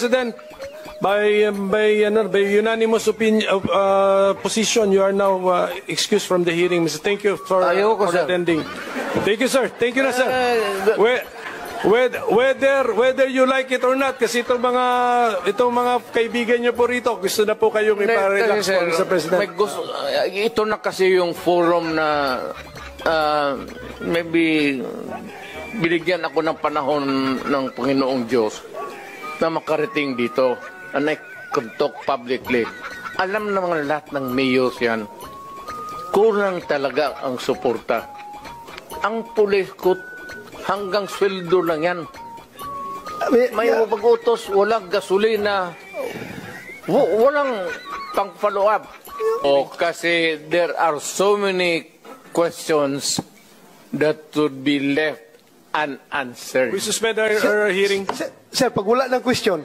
President, by unanimous position, you are now excused from the hearing, Mr. Thank you for attending. Thank you, sir. Thank you na, sir. Whether you like it or not, kasi itong mga kaibigan niyo po rito, gusto na po kayong ipa-relax po, Mr. President. Ito na kasi yung forum na maybe binigyan ako ng panahon ng Panginoong Diyos na makarating dito, and I could talk publicly. Alam naman lahat ng mayors yan, kulang talaga ang suporta. Ang pulis ko, hanggang sweldo lang yan. May pag-utos, walang gasolina, walang pang-follow up. Kasi there are so many questions that would be left unanswered. We suspend our hearing. Sir, pag wala ng question,